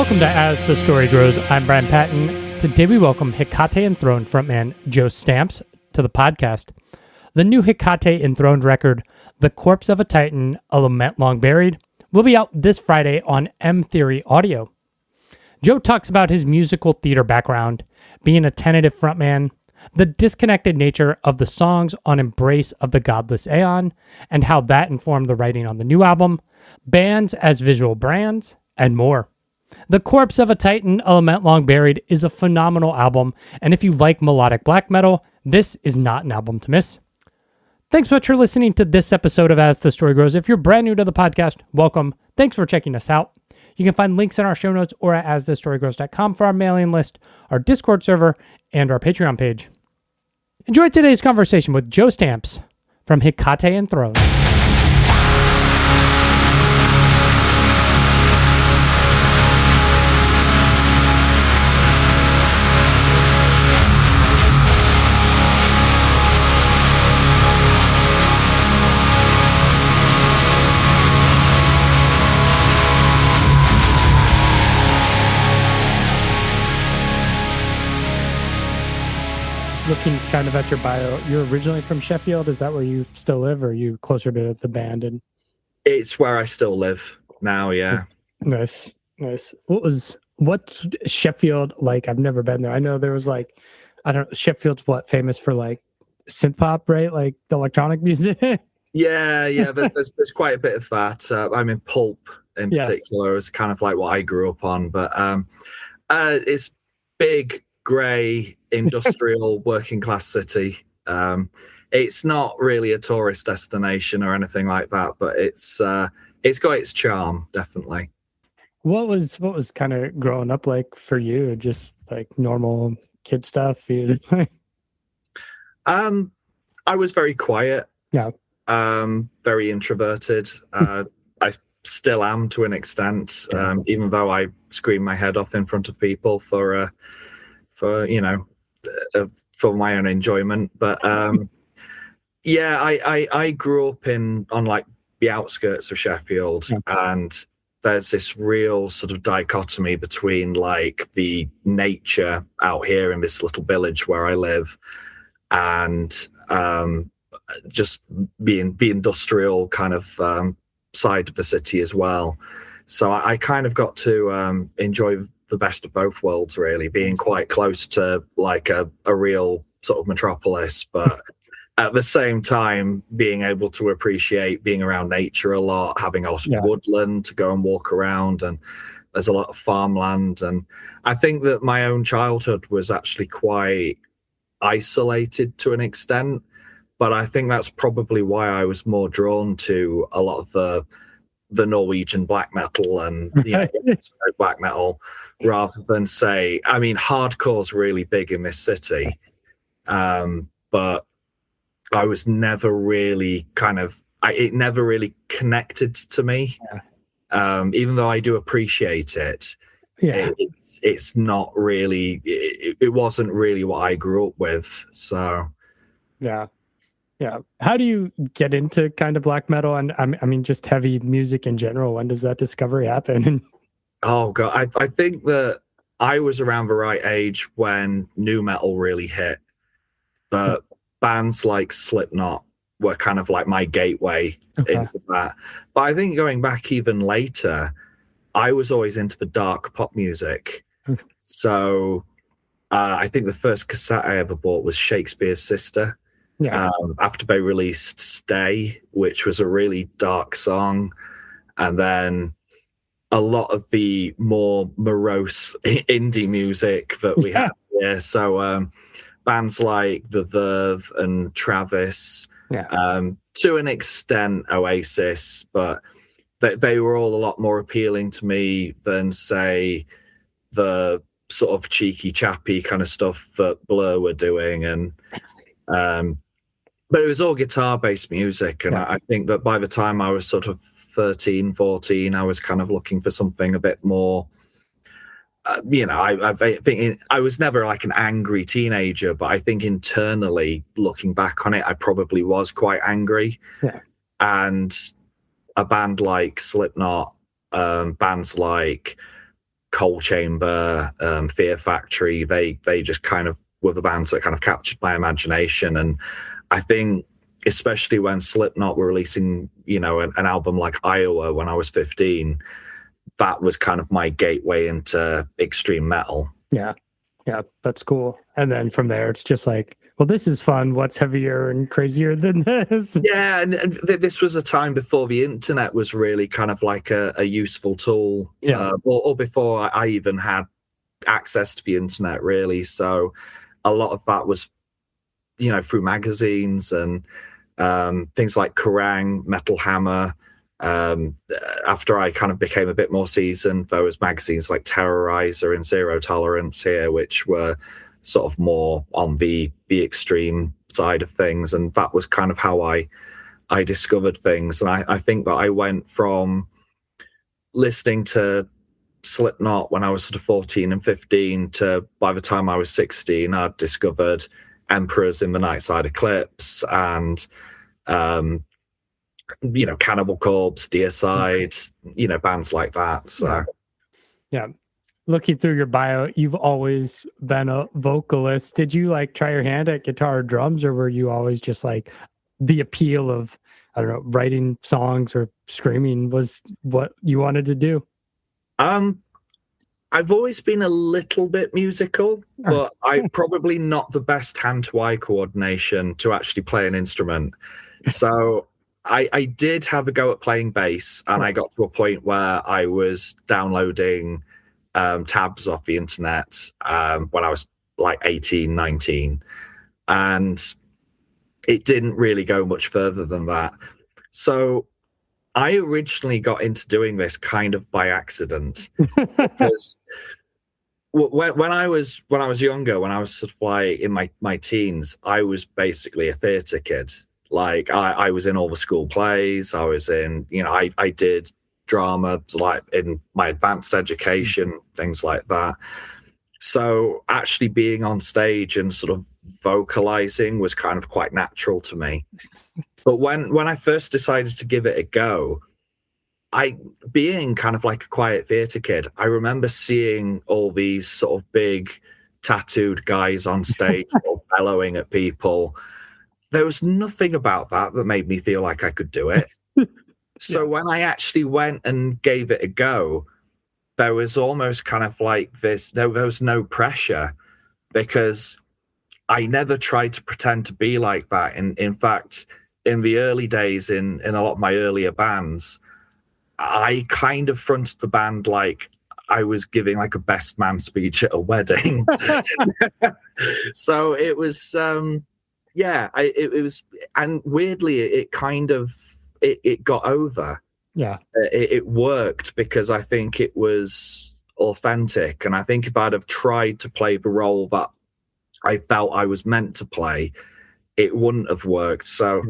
Welcome to As the Story Grows. I'm Brian Patton. Today we welcome Hecate Enthroned frontman Joe Stamps to the podcast. The new Hecate Enthroned record, The Corpse of a Titan, A Lament Long Buried, will be out this Friday on M Theory Audio. Joe talks about his musical theater background, being a tentative frontman, the disconnected nature of the songs on Embrace of the Godless Aeon, and how that informed the writing on the new album, bands as visual brands, and more. The Corpse of a Titan, A Lament Long Buried is a phenomenal album, and if you like melodic black metal, this is not an album to miss. Thanks so much for listening to this episode of As the Story Grows. If you're brand new to the podcast, welcome. Thanks for checking us out. You can find links in our show notes or at asthestorygrows.com for our mailing list, our Discord server, and our Patreon page. Enjoy today's conversation with Joe Stamps from Hecate Enthroned. Looking kind of at your bio, you're originally from Sheffield. Is that where you still live, or are you closer to the band? And it's where I still live now. Yeah. Nice. What's Sheffield like? I've never been there. I know there was Sheffield's famous for synth pop, right? Like the electronic music. Yeah. There's quite a bit of that. I mean, pulp in particular is kind of like what I grew up on, but it's big, grey, industrial working class city. It's not really a tourist destination or anything like that, but it's got its charm, definitely. What was kind of growing up like for you? Just like normal kid stuff? I was very quiet. Yeah. Very introverted. I still am to an extent, even though I scream my head off in front of people for my own enjoyment. But I grew up on the outskirts of Sheffield, and there's this real sort of dichotomy between the nature out here in this little village where I live and just the industrial kind of side of the city as well. So I kind of got to enjoy the best of both worlds, really, being quite close to a real sort of metropolis, but at the same time being able to appreciate being around nature a lot, having a lot of woodland to go and walk around, and there's a lot of farmland. And I think that my own childhood was actually quite isolated to an extent, but I think that's probably why I was more drawn to a lot of the Norwegian black metal and black metal, rather than hardcore's really big in this city, but I was never really it never really connected to me. Even though I do appreciate it, it's not really, it wasn't really what I grew up with. So yeah. How do you get into kind of black metal and just heavy music in general? When does that discovery happen? Oh God, I think that I was around the right age when nu metal really hit, but bands like Slipknot were kind of like my gateway into that. But I think going back even later, I was always into the dark pop music. So I think the first cassette I ever bought was Shakespeare's Sister. After they released Stay, which was a really dark song, and then a lot of the more morose indie music that we had here. So bands like The Verve and Travis, to an extent Oasis, but they were all a lot more appealing to me than, say, the sort of cheeky chappy kind of stuff that Blur were doing. And but it was all guitar-based music, and I think that by the time I was sort of 13, 14, I was kind of looking for something a bit more, I think I was never like an angry teenager, but I think internally, looking back on it, I probably was quite angry. And a band like Slipknot, bands like Coal Chamber, Fear Factory, they just kind of were the bands that kind of captured my imagination. And I think especially when Slipknot were releasing, you know, an album like Iowa when I was 15, that was kind of my gateway into extreme metal. Yeah, that's cool. And then from there, it's just like, well, this is fun. What's heavier and crazier than this? Yeah, and this was a time before the internet was really kind of like a useful tool. Yeah. Or before I even had access to the internet, really. So a lot of that was, you know, through magazines and things like Kerrang, Metal Hammer. After I kind of became a bit more seasoned, there was magazines like Terrorizer and Zero Tolerance here, which were sort of more on the extreme side of things, and that was kind of how I discovered things. And I think that I went from listening to Slipknot when I was sort of 14 and 15 to by the time I was 16, I'd discovered Emperors in the Nightside Eclipse and you know, Cannibal Corpse, Deicide, you know, bands like that. So yeah. Looking through your bio, you've always been a vocalist. Did you like try your hand at guitar or drums, or were you always just like the appeal of, I don't know, writing songs or screaming was what you wanted to do? I've always been a little bit musical, but I'm probably not the best hand-to-eye coordination to actually play an instrument. So I did have a go at playing bass, and I got to a point where I was downloading tabs off the internet when I was like 18, 19. And it didn't really go much further than that. So I originally got into doing this kind of by accident because when I was younger, when I was sort of like in my teens, I was basically a theatre kid. Like I was in all the school plays. I was in, you know, I did drama like in my advanced education, things like that. So actually being on stage and sort of vocalizing was kind of quite natural to me. But when I first decided to give it a go, being kind of like a quiet theatre kid, I remember seeing all these sort of big tattooed guys on stage or bellowing at people. There was nothing about that made me feel like I could do it. So when I actually went and gave it a go, there was almost kind of like this, there was no pressure because I never tried to pretend to be like that. And in fact, in the early days in a lot of my earlier bands, I kind of fronted the band like I was giving like a best man speech at a wedding. So it was, it was, and weirdly, it kind of, it got over. Yeah. It worked because I think it was authentic. And I think if I'd have tried to play the role that I felt I was meant to play, it wouldn't have worked. So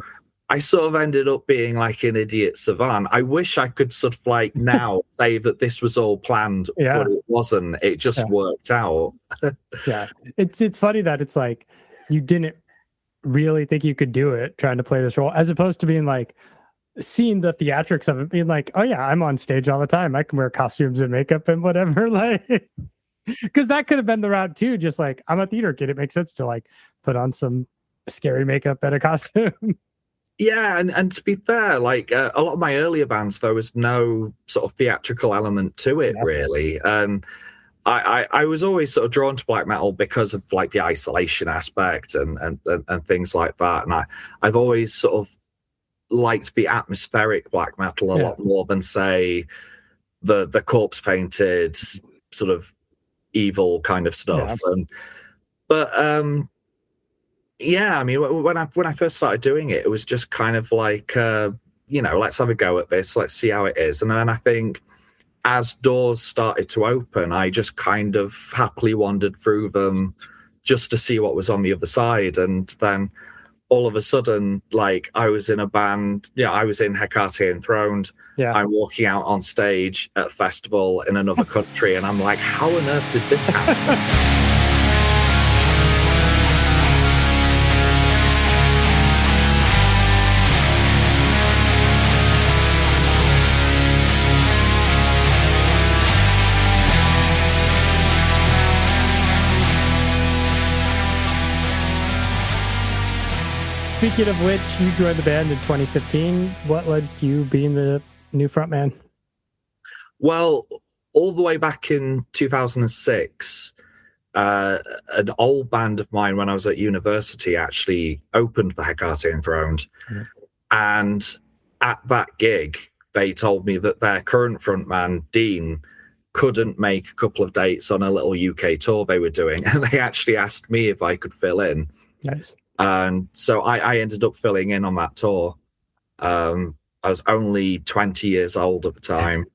I sort of ended up being like an idiot savant. I wish I could sort of like now say that this was all planned, but it wasn't. It just worked out. Yeah. It's funny that it's like you didn't really think you could do it trying to play this role, as opposed to being like, seeing the theatrics of it, being like, oh yeah, I'm on stage all the time. I can wear costumes and makeup and whatever. Like, because that could have been the route too. Just like, I'm a theater kid. It makes sense to like put on some scary makeup and a costume. Yeah, and to be fair, like a lot of my earlier bands, there was no sort of theatrical element to it really. And I was always sort of drawn to black metal because of like the isolation aspect and things like that. And I've always sort of liked the atmospheric black metal a lot more than say the corpse painted sort of evil kind of stuff. But I mean, when I first started doing it, it was just kind of like you know, let's have a go at this, let's see how it is. And then I think as doors started to open, I just kind of happily wandered through them just to see what was on the other side. And then all of a sudden, like I was in a band, I was in Hecate Enthroned. I'm walking out on stage at a festival in another country, and I'm like, how on earth did this happen? speaking of which, you joined the band in 2015. What led to you being the new frontman? Well, all the way back in 2006, an old band of mine when I was at university actually opened for Hecate Enthroned. Mm-hmm. And at that gig, they told me that their current frontman, Dean, couldn't make a couple of dates on a little UK tour they were doing. And they actually asked me if I could fill in. Nice. And so I ended up filling in on that tour. I was only 20 years old at the time.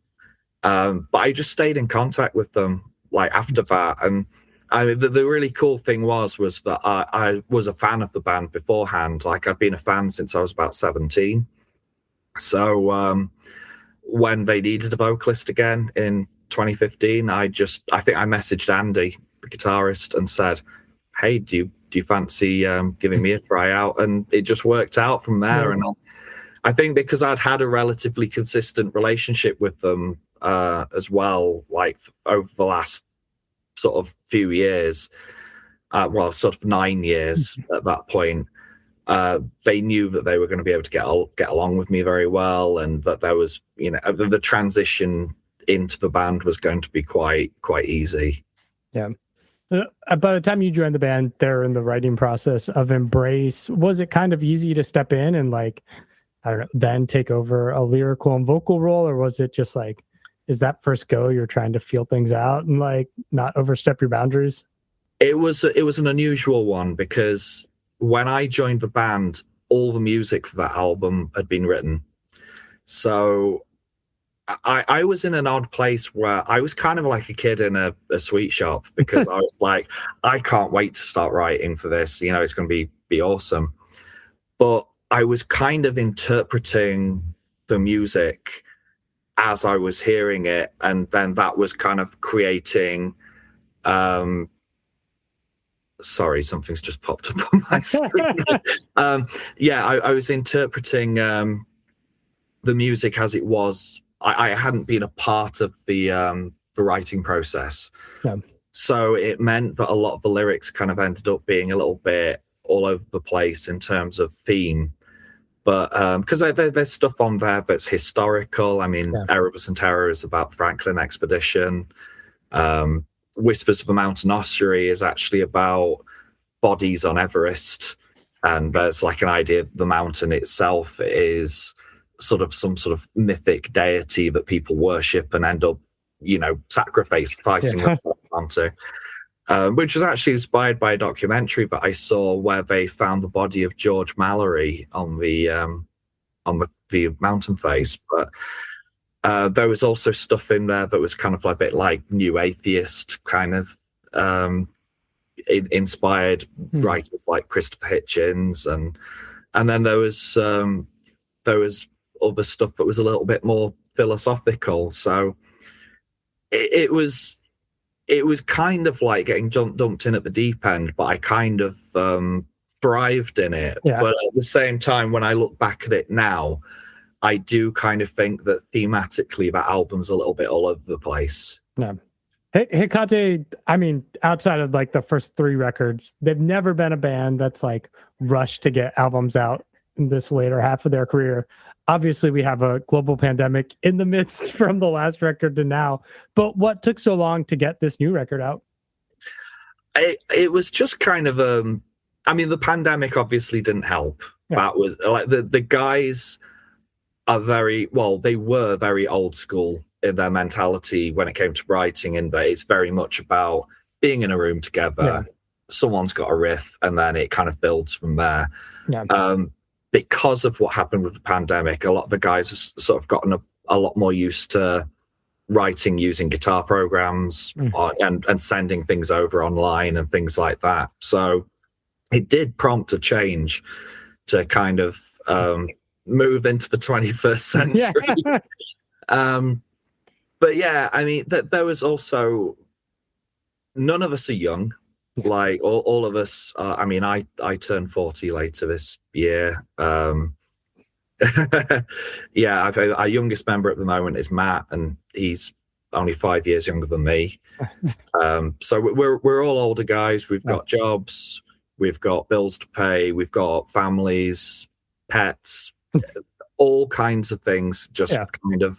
But I just stayed in contact with them like after that. And the really cool thing was that I was a fan of the band beforehand. Like I'd been a fan since I was about 17. So when they needed a vocalist again in 2015, I think I messaged Andy, the guitarist, and said, "Hey, do you fancy giving me a tryout?" And it just worked out from there. Yeah. And I think because I'd had a relatively consistent relationship with them as well, like over the last sort of few years, sort of 9 years at that point, they knew that they were going to be able to get along with me very well, and that there was, the transition into the band was going to be quite easy. Yeah. By the time you joined the band, they're in the writing process of Embrace. Was it kind of easy to step in and then take over a lyrical and vocal role, or was it just like, is that first go you're trying to feel things out and not overstep your boundaries? It was an unusual one because when I joined the band, all the music for that album had been written. So I was in an odd place where I was kind of like a kid in a sweet shop, because I was like, I can't wait to start writing for this. It's going to be awesome. But I was kind of interpreting the music as I was hearing it, and then that was kind of creating sorry, something's just popped up on my screen. I was interpreting the music as it was. I hadn't been a part of the writing process. Yeah. So it meant that a lot of the lyrics kind of ended up being a little bit all over the place in terms of theme. But because there's stuff on there that's historical. I mean, Erebus and Terror is about Franklin expedition. Whispers of the Mountain Ossuary is actually about bodies on Everest. And there's like an idea that the mountain itself is sort of some sort of mythic deity that people worship and end up, sacrificing themselves onto. Which was actually inspired by a documentary that I saw where they found the body of George Mallory on the mountain face. But there was also stuff in there that was kind of a bit like new atheist kind of inspired writers like Christopher Hitchens, and then there was other stuff that was a little bit more philosophical. So it was kind of like getting dumped in at the deep end, but I kind of thrived in it. Yeah. But at the same time, when I look back at it now, I do kind of think that thematically that album's a little bit all over the place. Yeah. Hecate, I mean, outside of the first 3 records, they've never been a band that's rushed to get albums out in this later half of their career. Obviously, we have a global pandemic in the midst from the last record to now. But what took so long to get this new record out? It was just kind of the pandemic obviously didn't help. Yeah. That was the guys are they were very old school in their mentality when it came to writing, in that it's very much about being in a room together. Yeah. Someone's got a riff, and then it kind of builds from there. Yeah. Because of what happened with the pandemic, a lot of the guys have sort of gotten a lot more used to writing using guitar programs and sending things over online and things like that. So it did prompt a change to kind of move into the 21st century. Yeah. But yeah, I mean, there was also, none of us are young. Like all of us, I turn 40 later this year. Yeah, our youngest member at the moment is Matt, and he's only 5 years younger than me. So we're all older guys. We've got jobs. we've got bills to pay, we've got families, pets, all kinds of things just kind of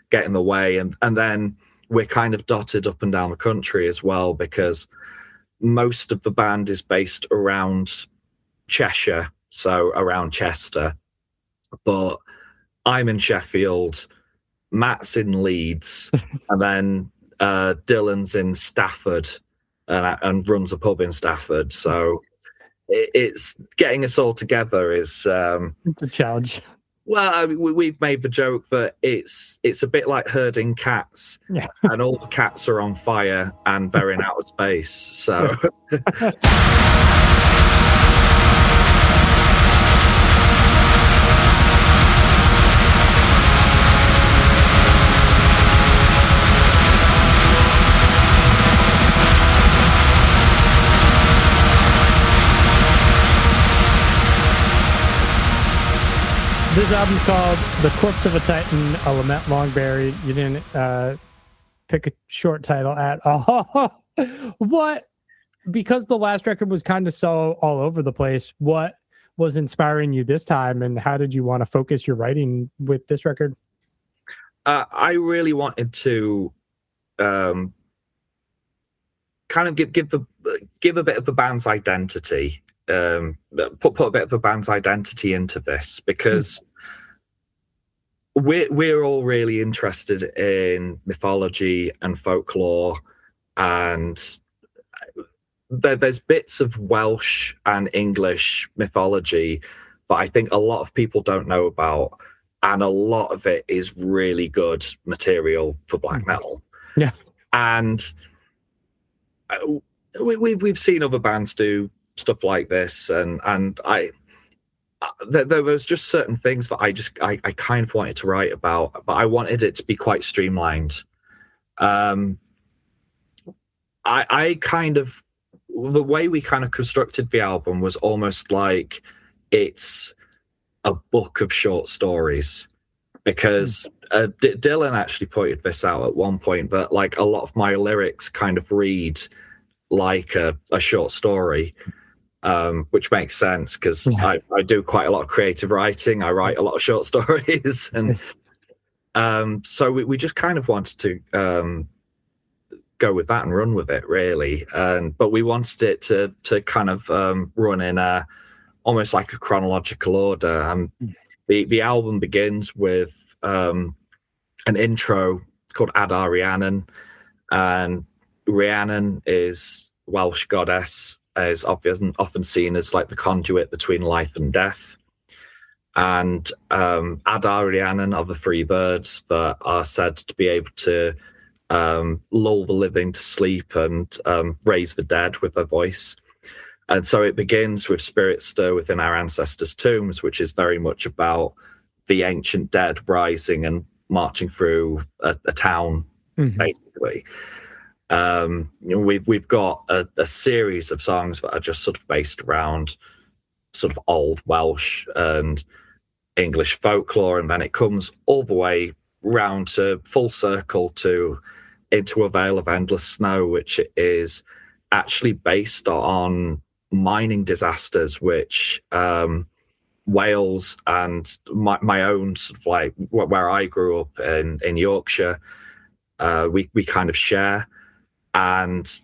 get in the way. And then we're kind of dotted up and down the country as well, because most of the band is based around Cheshire, so around Chester. But I'm in Sheffield, Matt's in Leeds, and then Dylan's in Stafford and runs a pub in Stafford. So it's getting us all together is it's a challenge. Well, I mean, we've made the joke that it's a bit like herding cats, and all the cats are on fire and they're in outer space. So. This album's called The Corpse of a Titan, a Lament Long Buried. You didn't pick a short title at all. What, because the last record was kind of so all over the place, what was inspiring you this time, and how did you want to focus your writing with this record? I really wanted to kind of give a bit of the band's identity. Put a bit of the band's identity into this, because we're all really interested in mythology and folklore, and there's bits of Welsh and English mythology that I think a lot of people don't know about, and a lot of it is really good material for black metal. Yeah, and we've seen other bands do stuff like this, and there was just certain things that I kind of wanted to write about, but I wanted it to be quite streamlined. I kind of, the way we kind of constructed the album was almost like it's a book of short stories, because Dylan actually pointed this out at one point, but like a lot of my lyrics kind of read like a short story. Which makes sense, because I do quite a lot of creative writing. I write a lot of short stories, and so we just kind of wanted to go with that and run with it, really. But we wanted it to kind of run in almost like a chronological order. The album begins with an intro called Adar Rhiannon, and Rhiannon is Welsh goddess, is often seen as like the conduit between life and death. And Adar Rhiannon are the three birds that are said to be able to lull the living to sleep and raise the dead with their voice. And so it begins with Spirit Stir within our ancestors' tombs, which is very much about the ancient dead rising and marching through a town, basically. We've got a series of songs that are just sort of based around sort of old Welsh and English folklore, and then it comes all the way round to full circle to Into a Vale of Endless Snow, which is actually based on mining disasters, which Wales and my own sort of like where I grew up in Yorkshire, we kind of share. And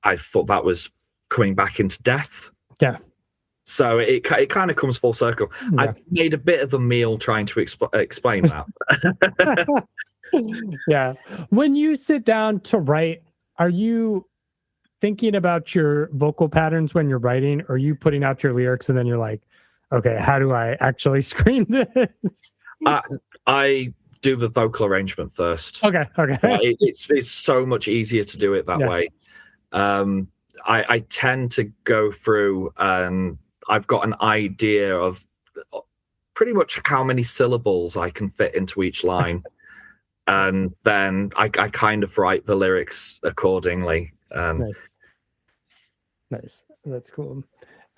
I thought that was coming back into death. Yeah. So it kind of comes full circle. Yeah. I've made a bit of a meal trying to explain that. Yeah. When you sit down to write, are you thinking about your vocal patterns when you're writing, or are you putting out your lyrics and then you're like, okay, how do I actually scream this? I do the vocal arrangement first. Okay. It's so much easier to do it that way. I tend to go through and I've got an idea of pretty much how many syllables I can fit into each line. And then I kind of write the lyrics accordingly. Nice. That's cool.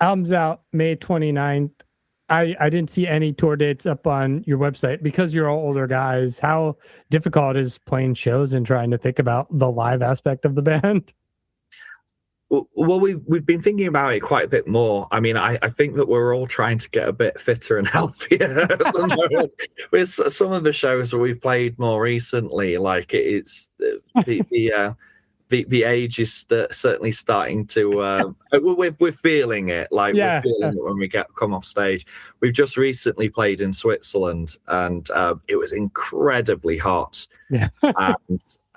Album's out May 29th. I didn't see any tour dates up on your website because you're all older guys. How difficult is playing shows and trying to think about the live aspect of the band? Well, we've been thinking about it quite a bit more. I mean, I think that we're all trying to get a bit fitter and healthier at the moment. With some of the shows that we've played more recently, like it's the age is certainly starting to. We're feeling it. Like we're feeling it when we come off stage. We've just recently played in Switzerland, and it was incredibly hot. Yeah.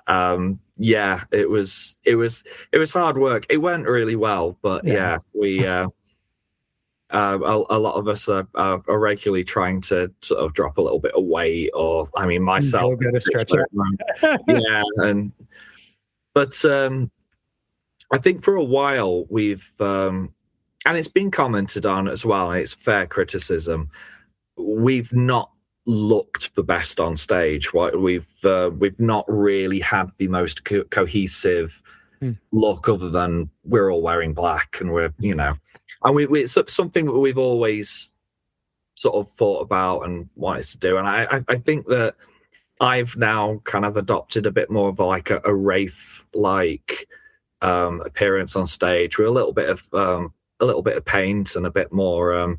And it was hard work. It went really well, but we a lot of us are regularly trying to sort of drop a little bit of weight, or I mean myself. Go get a stretcher. But I think for a while we've and it's been commented on as well, and it's fair criticism. We've not looked the best on stage. We've not really had the most cohesive look, other than we're all wearing black, and we're and it's something that we've always sort of thought about and wanted to do. And I think that I've now kind of adopted a bit more of like a Wraith like appearance on stage, with a little bit of paint and a bit more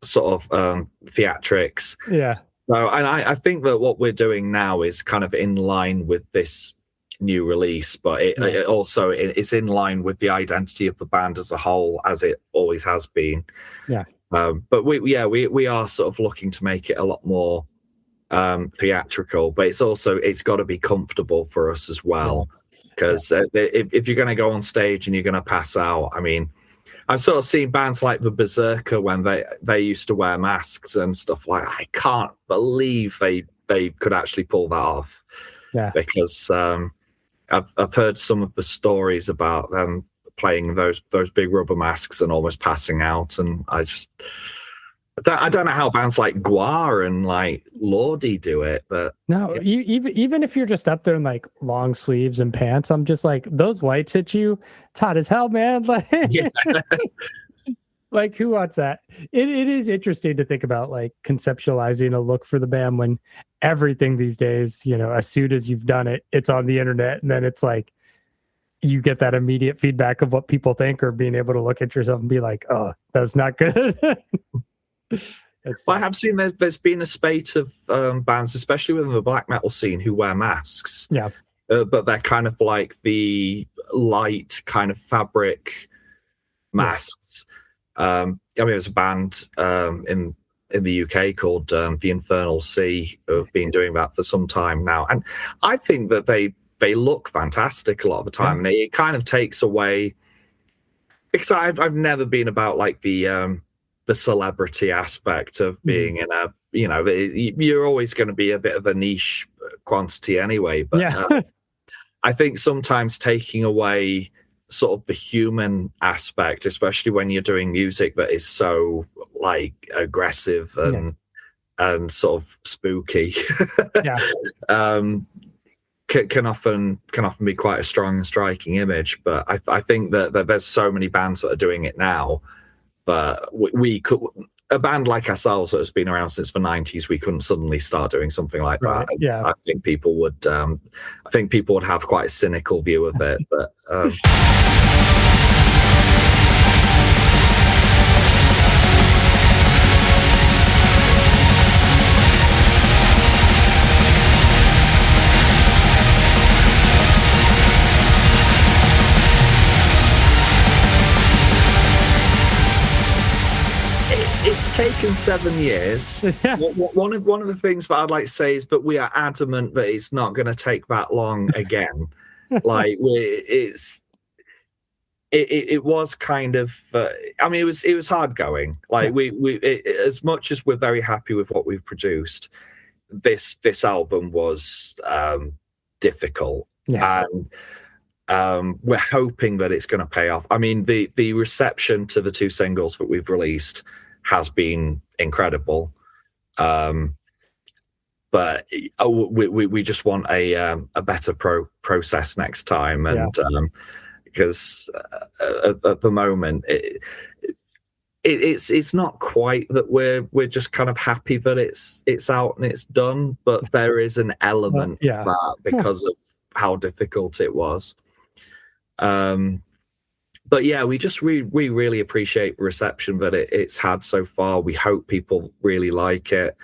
sort of theatrics. Yeah. So, and I think that what we're doing now is kind of in line with this new release, but it also it's in line with the identity of the band as a whole, as it always has been. Yeah. But we are sort of looking to make it a lot more theatrical, but it's got to be comfortable for us as well, because if you're going to go on stage and you're going to pass out, I mean, I've sort of seen bands like the Berserker when they used to wear masks and stuff like that. I can't believe they could actually pull that off. Yeah. Because I've heard some of the stories about them playing those big rubber masks and almost passing out, and I don't know how bands like Guar and like Lordi do it, but no, even if you're just up there in like long sleeves and pants, I'm just like, those lights hit you, it's hot as hell, man. Like, like who wants that? It is interesting to think about, like conceptualizing a look for the band when everything these days, as soon as you've done it, it's on the internet, and then it's like you get that immediate feedback of what people think, or being able to look at yourself and be like, oh, that's not good. I have seen there's been a spate of bands, especially within the black metal scene, who wear masks. Yeah. But they're kind of like the light kind of fabric masks. I mean, there's a band in the UK called The Infernal Sea, who have been doing that for some time now, and I think that they look fantastic a lot of the time, and it kind of takes away, because I've never been about like the celebrity aspect of being in a, you're always going to be a bit of a niche quantity anyway. But I think sometimes taking away sort of the human aspect, especially when you're doing music that is so like aggressive and sort of spooky, can often be quite a strong and striking image. But I think that there's so many bands that are doing it now. But we could, a band like ourselves that has been around since the 90s, we couldn't suddenly start doing something like that. Yeah. I think people would have quite a cynical view of it. But it's taken 7 years. One of the things that I'd like to say is that we are adamant that it's not going to take that long again. Like it was kind of. I mean, it was hard going. Like as much as we're very happy with what we've produced, this album was difficult, and we're hoping that it's going to pay off. I mean, the reception to the 2 singles that we've released has been incredible, but we just want a better process next time, and because at the moment it's not quite that we're just kind of happy that it's out and it's done, but there is an element of that because of how difficult it was. But yeah, we really appreciate the reception that it's had so far. We hope people really like it.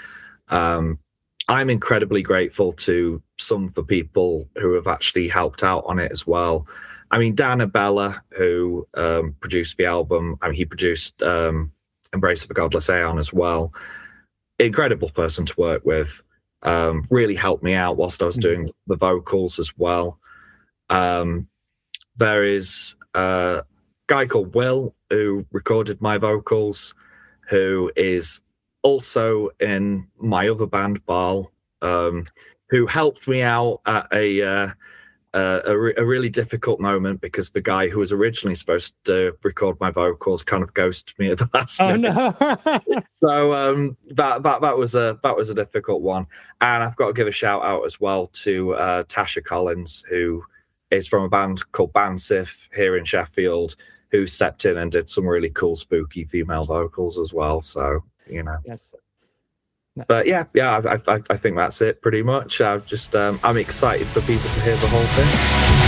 I'm incredibly grateful to some of the people who have actually helped out on it as well. I mean, Dan Abella, who produced the album, I mean, he produced Embrace of the Godless Aeon as well. Incredible person to work with. Really helped me out whilst I was doing the vocals as well. There is a guy called Will who recorded my vocals, who is also in my other band, Vale, who helped me out at a really difficult moment because the guy who was originally supposed to record my vocals kind of ghosted me at the last minute. No. So that was a difficult one. And I've got to give a shout out as well to Tasha Collins, who is from a band called Bansif here in Sheffield, who stepped in and did some really cool, spooky female vocals as well. So, you know. Yes. But yeah, I think that's it pretty much. I'm excited for people to hear the whole thing.